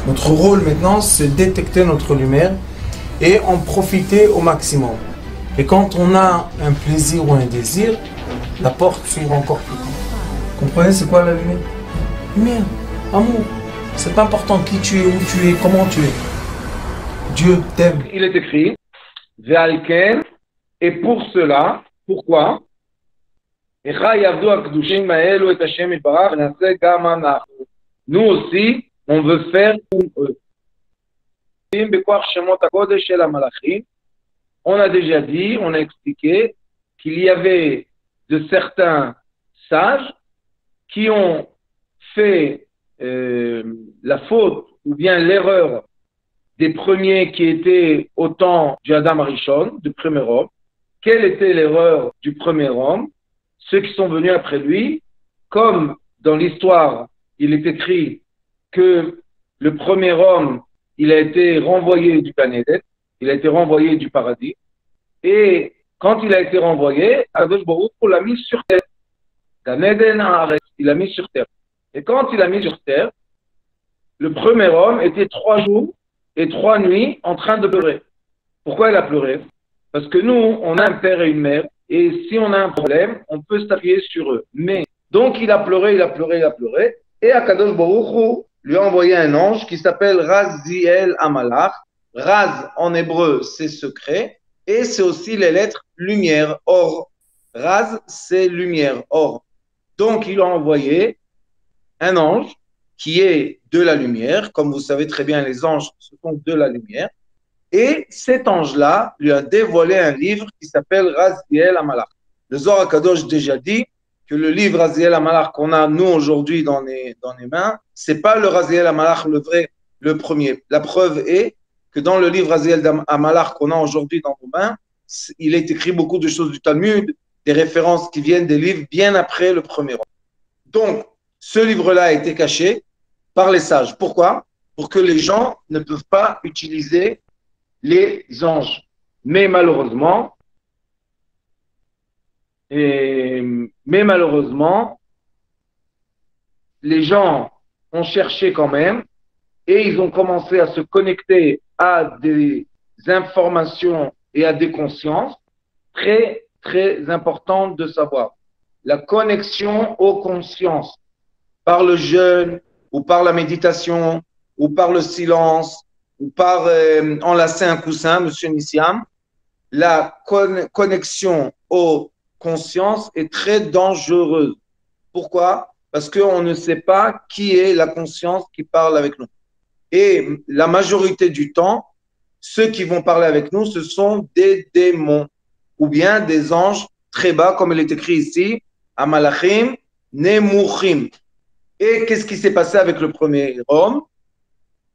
Notre rôle maintenant, c'est détecter notre lumière et en profiter au maximum. Et quand on a un plaisir ou un désir, la porte s'ouvre encore plus grand. Comprenez, c'est quoi la lumière? Lumière, amour. C'est pas important qui tu es, où tu es, comment tu es. Dieu t'aime. Il est écrit, Ve'alken, et pour cela, pourquoi? Nous aussi, on veut faire comme eux. On a déjà dit, on a expliqué qu'il y avait de certains sages qui ont fait la faute ou bien l'erreur des premiers qui étaient au temps du Adam Arishon, du premier homme. Quelle était l'erreur du premier homme? Ceux qui sont venus après lui, comme dans l'histoire, il est écrit que le premier homme, il a été renvoyé du Gan Eden, il a été renvoyé du paradis, et quand il a été renvoyé, Akadosh Baruch Hu l'a mis sur terre. Gan Eden Haaretz, il l'a mis sur terre. Et quand il l'a mis sur terre, le premier homme était 3 jours et 3 nuits en train de pleurer. Pourquoi il a pleuré? Parce que nous, on a un père et une mère, et si on a un problème, on peut s'appuyer sur eux. Mais, donc il a pleuré, et Akadosh Baruch Hu lui a envoyé un ange qui s'appelle Raziel Amalach. Raz, en hébreu, c'est secret, et c'est aussi les lettres lumière, or. Raz, c'est lumière, or. Donc, il a envoyé un ange qui est de la lumière. Comme vous savez très bien, les anges, ce sont de la lumière. Et cet ange-là lui a dévoilé un livre qui s'appelle Raziel Amalach. Le Zohar HaKadosh déjà dit que le livre Raziel Amalach qu'on a, nous, aujourd'hui, dans les mains, c'est pas le Raziel Amalach, le vrai, le premier. La preuve est que dans le livre Raziel Amalach qu'on a aujourd'hui dans nos mains, il est écrit beaucoup de choses du Talmud, des références qui viennent des livres bien après le premier homme. Donc, ce livre-là a été caché par les sages. Pourquoi? Pour que les gens ne peuvent pas utiliser les anges. Mais malheureusement, les gens ont cherché quand même et ils ont commencé à se connecter à des informations et à des consciences très, très importantes de savoir. La connexion aux consciences par le jeûne ou par la méditation ou par le silence ou par enlacer un coussin, monsieur Nissiam, la connexion aux consciences est très dangereuse. Pourquoi? Parce qu'on ne sait pas qui est la conscience qui parle avec nous. Et la majorité du temps, ceux qui vont parler avec nous, ce sont des démons ou bien des anges très bas, comme il est écrit ici, Amalachim, Nemuchim. Et qu'est-ce qui s'est passé avec le premier homme?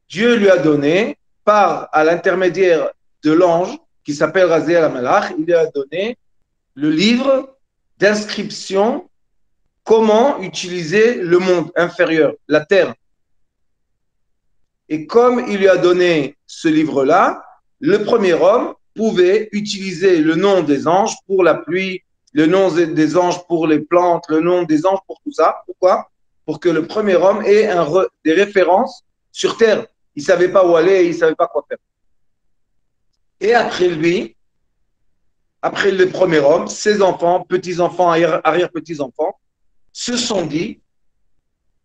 Dieu lui a donné, à l'intermédiaire de l'ange, qui s'appelle Raziel Amalach, il lui a donné le livre d'inscription, comment utiliser le monde inférieur, la terre. Et comme il lui a donné ce livre-là, le premier homme pouvait utiliser le nom des anges pour la pluie, le nom des anges pour les plantes, le nom des anges pour tout ça. Pourquoi? Pour que le premier homme ait des références sur terre. Il ne savait pas où aller, il ne savait pas quoi faire. Et après lui, après le premier homme, ses enfants, petits-enfants, arrière-petits-enfants, se sont dit,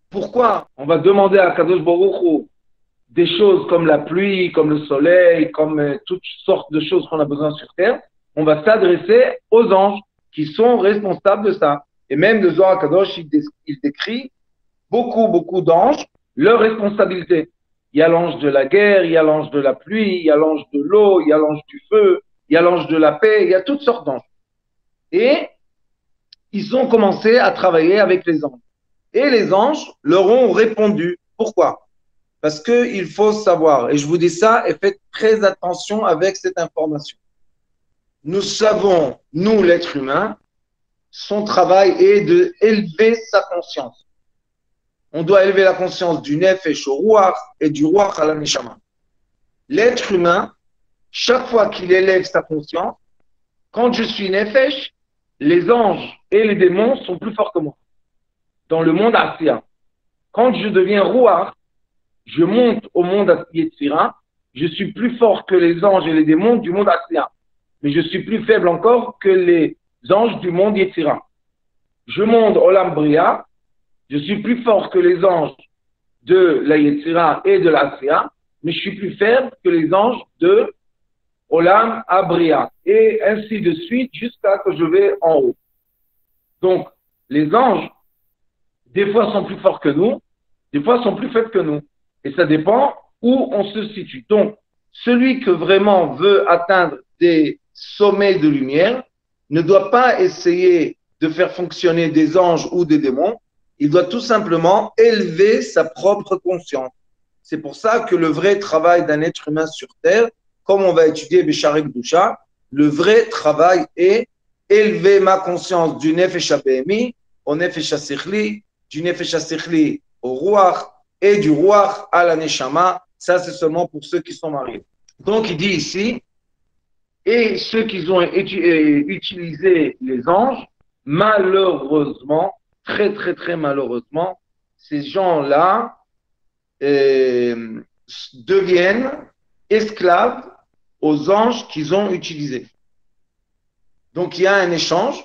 pourquoi on va demander à Kadosh Baruch Hu des choses comme la pluie, comme le soleil, comme toutes sortes de choses qu'on a besoin sur terre, on va s'adresser aux anges qui sont responsables de ça. Et même le Zohar HaKadosh, il décrit beaucoup d'anges, leur responsabilité. Il y a l'ange de la guerre, il y a l'ange de la pluie, il y a l'ange de l'eau, il y a l'ange du feu, il y a l'ange de la paix, il y a toutes sortes d'anges. Et ils ont commencé à travailler avec les anges. Et les anges leur ont répondu. Pourquoi? Parce qu'il faut savoir, et je vous dis ça, et faites très attention avec cette information. Nous savons, nous l'être humain, son travail est d'élever sa conscience. On doit élever la conscience du nefesh au ruach et du ruach à la neshama. L'être humain, chaque fois qu'il élève sa conscience, quand je suis nefesh, les anges et les démons sont plus forts que moi. Dans le monde asien. Quand je deviens ruach, je monte au monde Yetzira, je suis plus fort que les anges et les démons du monde Asiya. Mais je suis plus faible encore que les anges du monde Yetzira. Je monte Olam Bria, je suis plus fort que les anges de la Yetzira et de la Asiya, mais je suis plus faible que les anges de Olam Abria. Et ainsi de suite jusqu'à ce que je vais en haut. Donc, les anges, des fois sont plus forts que nous, des fois sont plus faibles que nous. Et ça dépend où on se situe. Donc, celui que vraiment veut atteindre des sommets de lumière ne doit pas essayer de faire fonctionner des anges ou des démons. Il doit tout simplement élever sa propre conscience. C'est pour ça que le vrai travail d'un être humain sur Terre, comme on va étudier Bécharek Doucha, le vrai travail est élever ma conscience du Nefesh HaBehemi au Nefesh HaSichli, du Nefesh HaSichli au Ruach et du Ruach à la Neshama. Ça, c'est seulement pour ceux qui sont mariés. Donc, il dit ici, et ceux qui ont utilisé les anges, malheureusement, très, très, très malheureusement, ces gens-là deviennent esclaves aux anges qu'ils ont utilisés. Donc, il y a un échange.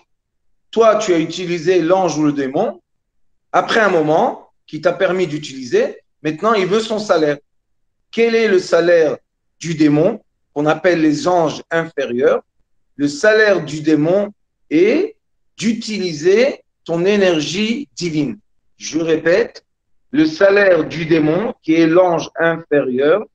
Toi, tu as utilisé l'ange ou le démon. Après un moment, qui t'a permis d'utiliser, maintenant, il veut son salaire. Quel est le salaire du démon, qu'on appelle les anges inférieurs? Le salaire du démon est d'utiliser ton énergie divine. Je répète, le salaire du démon, qui est l'ange inférieur,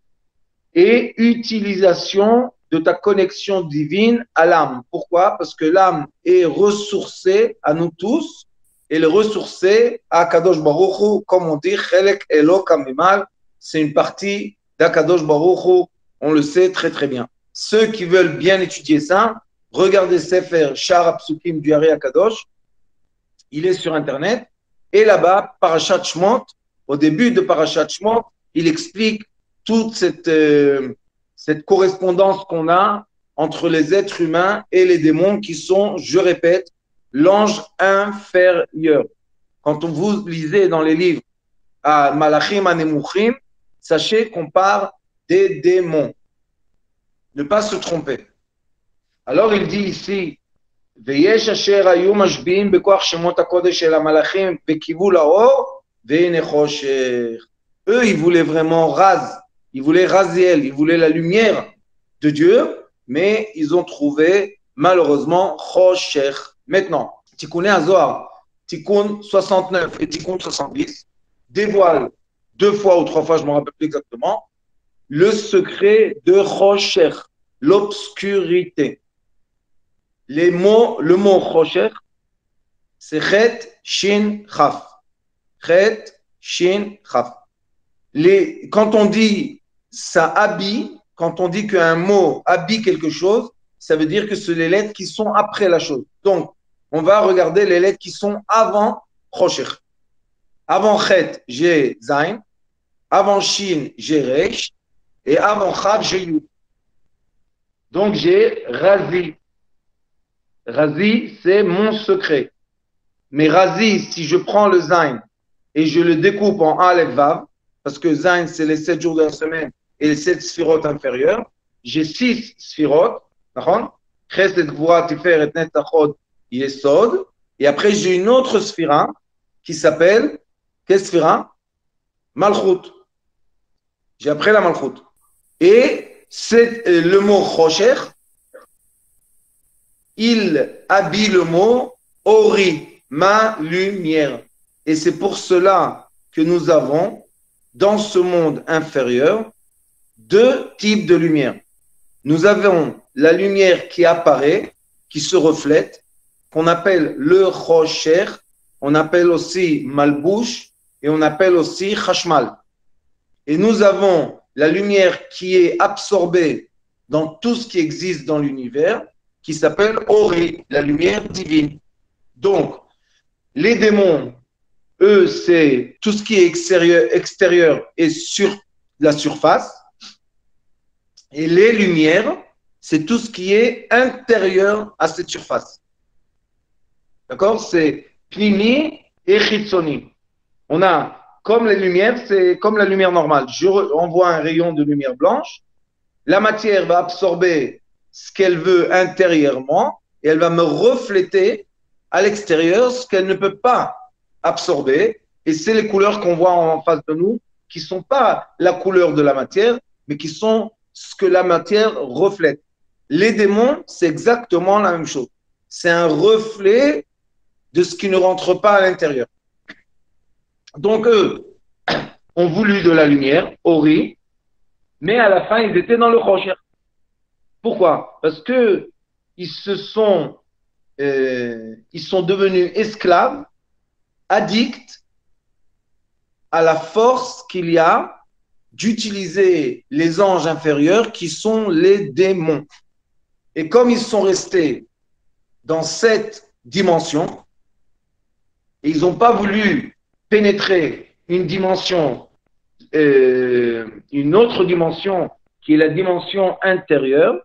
est utilisation de ta connexion divine à l'âme. Pourquoi? Parce que l'âme est ressourcée à nous tous, elle est ressourcée à Kadosh Baruch Hu, comme on dit, Chelek Elo Kamimal, c'est une partie d'Akadosh Baruch Hu, on le sait très très bien. Ceux qui veulent bien étudier ça, regardez Sefer Shar Apsukim du Hari Akadosh, il est sur Internet, et là-bas, Parashat Shmot, au début de Parashat Shmot, il explique toute cette correspondance qu'on a entre les êtres humains et les démons qui sont, je répète, l'ange inférieur. Quand vous lisez dans les livres à Malachim Anemuchim, sachez qu'on parle des démons. Ne pas se tromper. Alors il dit ici, ויש אשר היו משביעים בכוח שמות הקודש של המלאכים וקיוו לאור והנה חושך. Eux, ils voulaient vraiment ils voulaient Raziel, ils voulaient la lumière de Dieu, mais ils ont trouvé malheureusement Choshech. Maintenant, Tikkun HaZohar, Tikkun 69 et Tikkun 70 dévoilent 2 fois ou 3 fois, je ne me rappelle plus exactement, le secret de Choshech, l'obscurité. Le mot Choshech, c'est Chet, Shin, Chaf. Chet, Shin, Chaf. Quand on dit ça habille, quand on dit qu'un mot habille quelque chose, ça veut dire que c'est les lettres qui sont après la chose. Donc, on va regarder les lettres qui sont avant Choshech. Avant Chet, j'ai Zain. Avant Shin, j'ai Reish. Et avant Chaf, j'ai Yud. Donc, j'ai Razi. Razi, c'est mon secret. Mais Razi, si je prends le Zain et je le découpe en Aleph Vav, parce que Zain, c'est les 7 jours de la semaine et les 7 sphirotes inférieures, j'ai 6 sphirotes, Chesed, Gvura, Tiferet, Netachod, Yesod, et après j'ai une autre sphira qui s'appelle, quelle sphira? Malchut. J'ai après la Malchut. Et c'est le mot Choshech, il habille le mot Ori, ma lumière. Et c'est pour cela que nous avons, dans ce monde inférieur, 2 types de lumière. Nous avons la lumière qui apparaît, qui se reflète, qu'on appelle le Choshech, on appelle aussi Malbouche, et on appelle aussi Chashmal. Et nous avons la lumière qui est absorbée dans tout ce qui existe dans l'univers, qui s'appelle Ori, la lumière divine. Donc, les démons, eux, c'est tout ce qui est extérieur et sur la surface. Et les lumières, c'est tout ce qui est intérieur à cette surface. D'accord? C'est Pnimi et Chitsoni. On a comme les lumières, c'est comme la lumière normale. Je envoie un rayon de lumière blanche, la matière va absorber ce qu'elle veut intérieurement et elle va me refléter à l'extérieur ce qu'elle ne peut pas absorber. Et c'est les couleurs qu'on voit en face de nous qui ne sont pas la couleur de la matière, mais qui sont ce que la matière reflète. Les démons, c'est exactement la même chose. C'est un reflet de ce qui ne rentre pas à l'intérieur. Donc, eux ont voulu de la lumière, Ori, mais à la fin, ils étaient dans le Khosher. Pourquoi? Parce que ils sont devenus esclaves, addicts à la force qu'il y a d'utiliser les anges inférieurs qui sont les démons. Et comme ils sont restés dans cette dimension, et ils n'ont pas voulu pénétrer une dimension, une autre dimension qui est la dimension intérieure,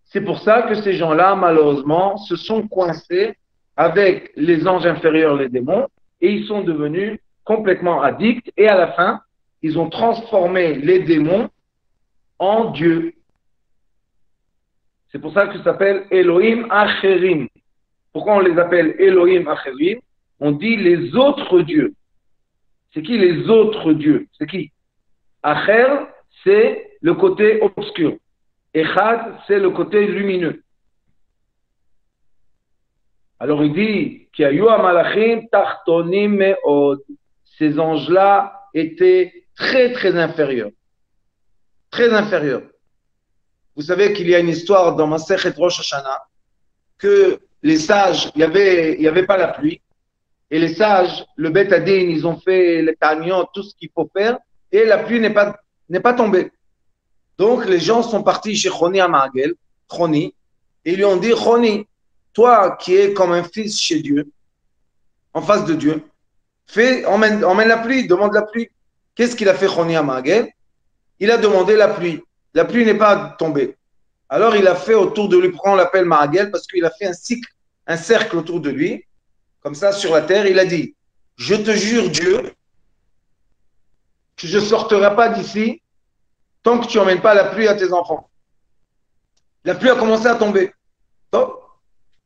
c'est pour ça que ces gens-là, malheureusement, se sont coincés avec les anges inférieurs, les démons, et ils sont devenus complètement addicts, et à la fin, ils ont transformé les démons en Dieu. C'est pour ça que ça s'appelle Elohim Acherim. Pourquoi on les appelle Elohim Acherim? On dit les autres dieux. C'est qui les autres dieux? C'est qui? Acher, c'est le côté obscur. Echad, c'est le côté lumineux. Alors il dit Kiayu Amalachim Tartonim Meod. Ces anges-là étaient très très inférieurs. Très inférieurs. Vous savez qu'il y a une histoire dans Masechet Rosh Hashanah que les sages, il y avait pas la pluie, et les sages, le Bet Adin, ils ont fait les taniot, tout ce qu'il faut faire, et la pluie n'est pas tombée. Donc les gens sont partis chez Choni Amagel, Choni, et ils lui ont dit Choni, toi qui es comme un fils chez Dieu, en face de Dieu, emmène la pluie, demande la pluie. Qu'est-ce qu'il a fait Choni Amagel? Il a demandé la pluie. La pluie n'est pas tombée. Alors il a fait autour de lui, pourquoi on l'appelle Maragel? Parce qu'il a fait un cercle autour de lui, comme ça sur la terre. Il a dit, je te jure Dieu, que je ne sortirai pas d'ici tant que tu n'emmènes pas la pluie à tes enfants. La pluie a commencé à tomber.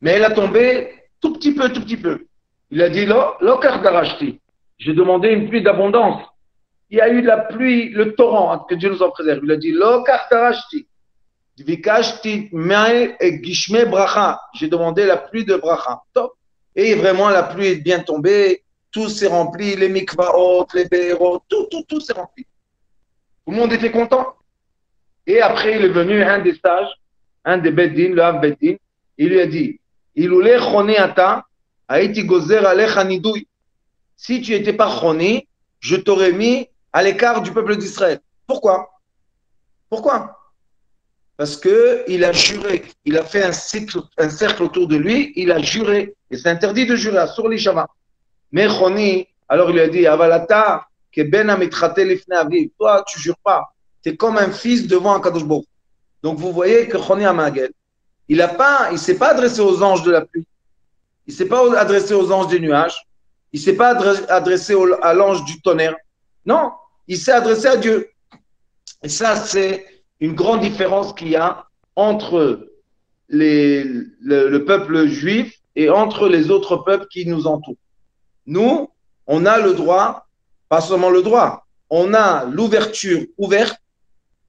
Mais elle a tombé tout petit peu, tout petit peu. Il a dit, j'ai demandé une pluie d'abondance. Il y a eu de la pluie, le torrent, que Dieu nous en préserve. Il a dit, j'ai demandé la pluie de bracha. Et vraiment, la pluie est bien tombée. Tout s'est rempli, les mikvaot, les béhéros, tout s'est rempli. Tout le monde était content. Et après, il est venu un des sages, un des Beddin, le Av Beddin. Il lui a dit, si tu n'étais pas choni, je t'aurais mis à l'écart du peuple d'Israël. Pourquoi? Parce qu'il a juré, il a fait un cercle autour de lui, il a juré. Et c'est interdit de jurer, sur les Shabbat. Mais Choni, alors il lui a dit, Avalata, que ben amitrate lifne aviv. Toi, tu jures pas. Tu es comme un fils devant un Kadosh Baruch. Donc vous voyez que Choni Amagel, il ne s'est pas adressé aux anges de la pluie. Il ne s'est pas adressé aux anges des nuages. Il ne s'est pas adressé à l'ange du tonnerre. Non, il s'est adressé à Dieu. Et ça, c'est une grande différence qu'il y a entre le peuple juif et entre les autres peuples qui nous entourent. Nous, on a le droit, pas seulement le droit, on a l'ouverture ouverte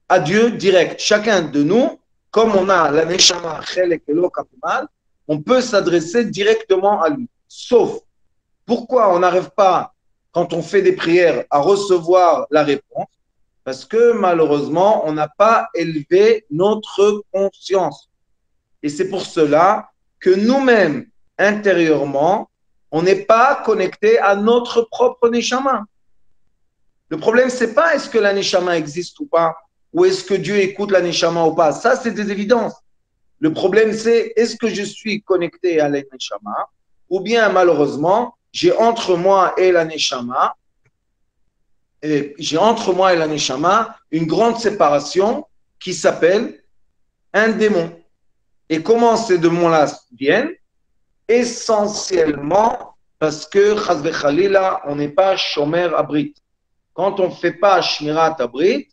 à Dieu direct. Chacun de nous, comme on a la Neshama, Chelek et Kapumal, on peut s'adresser directement à lui. Sauf, pourquoi on n'arrive pas, quand on fait des prières, à recevoir la réponse? Parce que malheureusement, on n'a pas élevé notre conscience. Et c'est pour cela que nous-mêmes, intérieurement, on n'est pas connecté à notre propre Neshama. Le problème, c'est pas est-ce que la Neshama existe ou pas, ou est-ce que Dieu écoute la Neshama ou pas. Ça, c'est des évidences. Le problème, c'est est-ce que je suis connecté à la Neshama, ou bien malheureusement, j'ai entre moi et la Neshama, une grande séparation qui s'appelle un démon. Et comment ces démons-là viennent? Essentiellement parce que, chas v'chalila, on n'est pas shomer abrit. Quand on ne fait pas shmirat abrit,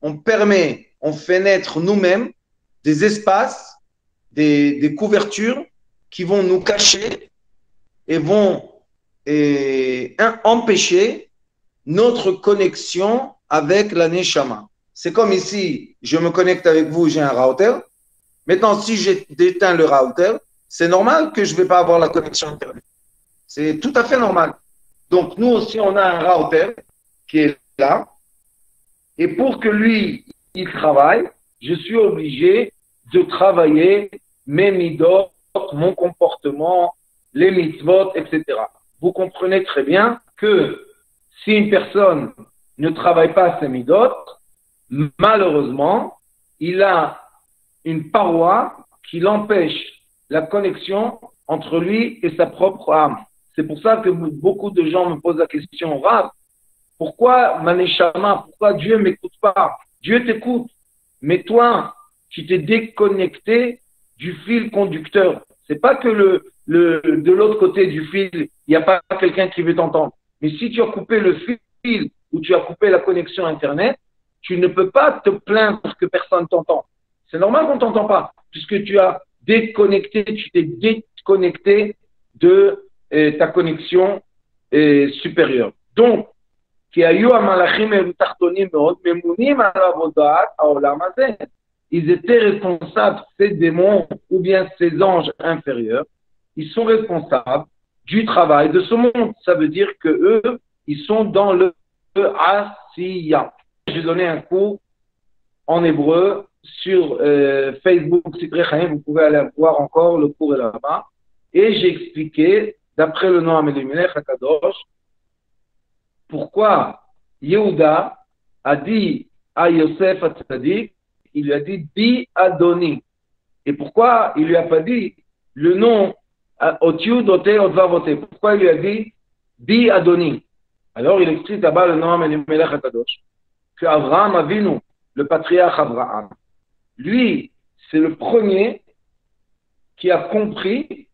on fait naître nous-mêmes des espaces, des couvertures qui vont nous cacher et vont empêcher notre connexion avec la Neshama. C'est comme ici, je me connecte avec vous, j'ai un router. Maintenant, si j'éteins le router, c'est normal que je ne vais pas avoir la connexion Internet. C'est tout à fait normal. Donc, nous aussi, on a un router qui est là. Et pour que lui, il travaille, je suis obligé de travailler mes midot, mon comportement, les mitzvot, etc. Vous comprenez très bien que si une personne ne travaille pas ses midot, malheureusement, il a une paroi qui l'empêche la connexion entre lui et sa propre âme. C'est pour ça que beaucoup de gens me posent la question, Rav, pourquoi Maneshama, pourquoi Dieu m'écoute pas? Dieu t'écoute, mais toi, tu t'es déconnecté du fil conducteur. C'est pas que de l'autre côté du fil, il n'y a pas quelqu'un qui veut t'entendre. Mais si tu as coupé le fil ou tu as coupé la connexion Internet, tu ne peux pas te plaindre que personne t'entend. C'est normal qu'on ne t'entend pas, puisque tu as déconnecté, tu t'es déconnecté de ta connexion supérieure. Donc, ils étaient responsables, ces démons ou bien ces anges inférieurs, ils sont responsables du travail de ce monde. Ça veut dire que eux, ils sont dans le Asiya. J'ai donné un cours en hébreu sur Facebook, vous pouvez aller voir encore, le cours est là-bas. Et j'ai expliqué, d'après le nom Elimelech HaKadosh, pourquoi Yehuda a dit à Yosef HaTzadik, il lui a dit Bi Adoni. Et pourquoi il lui a pas dit le nom Otiud Ote Otvavote? Pourquoi il lui a dit Bi Adoni? Alors il explique là-bas le nom Elimelech HaKadosh que Avraham Avinu, le patriarche Abraham, lui, c'est le premier qui a compris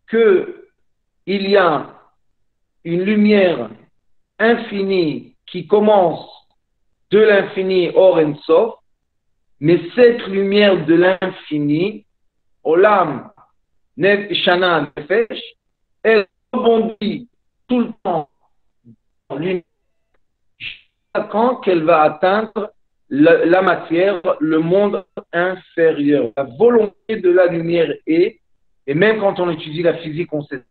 que il y a une lumière infinie qui commence de l'infini Or En Sof, mais cette lumière de l'infini, Olam Shana Nefesh, elle rebondit tout le temps dans l'univers jusqu'à quand qu'elle va atteindre la matière, le monde inférieur. La volonté de la lumière est, et même quand on étudie la physique, on sait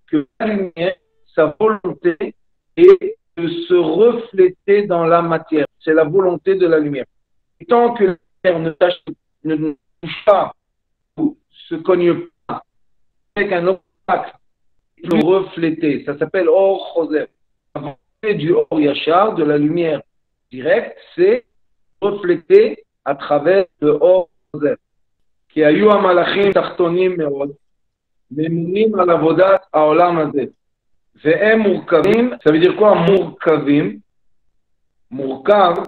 que la lumière, sa volonté est de se refléter dans la matière. C'est la volonté de la lumière. Et tant que la lumière ne touche pas ou se cogne pas avec un obstacle, le refléter, ça s'appelle Or Choser. La volonté du Or Yachar, de la lumière directe, c'est refléter à travers le Or Choser. Qui a eu Amalachim Tachtonim Meod, Memunim al Avodat Haolam Hazeh. Ve'em Murkavim, ça veut dire quoi Murkavim? Murkav,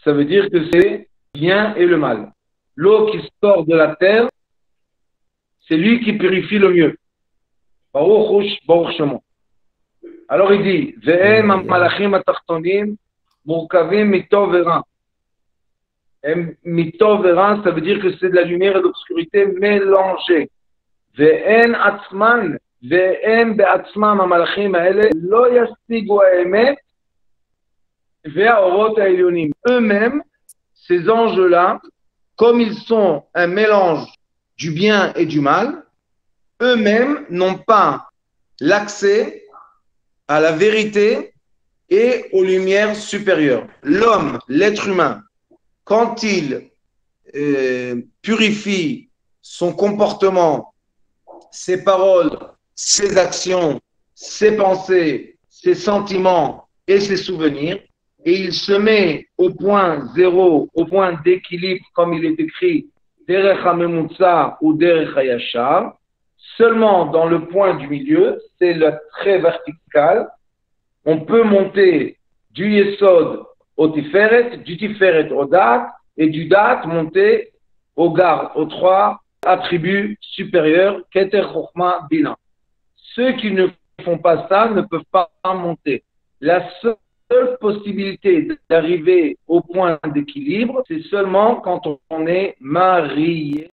ça veut dire que c'est bien et le mal. L'eau qui sort de la terre, c'est lui qui purifie le mieux. Baruch Shemo. Alors il dit, Ve'em Amalachim Tachtonim Murkavim Mitov Vera. Mitov Vera, ça veut dire que c'est de la lumière et de l'obscurité mélangées. Ve'en Atzman, Ve'en Be'atzman Amalachim Ha'ele, Lo Yastigu Ha'emet, Ve'aorot Ha'elyonim. Eux-mêmes, ces anges-là, comme ils sont un mélange du bien et du mal, eux-mêmes n'ont pas l'accès à la vérité et aux lumières supérieures. L'homme, l'être humain, quand il purifie son comportement, ses paroles, ses actions, ses pensées, ses sentiments et ses souvenirs, et il se met au point zéro, au point d'équilibre, comme il est écrit, Derech HaMemutza ou Derech HaYashar, seulement dans le point du milieu, c'est le trait vertical, on peut monter du Yesod au Tiferet, du Tiferet au Dat, et du Dat monter au Gar, aux trois attributs supérieurs, Keter, Chochma, Bina. Ceux qui ne font pas ça ne peuvent pas monter. La seule possibilité d'arriver au point d'équilibre, c'est seulement quand on est marié.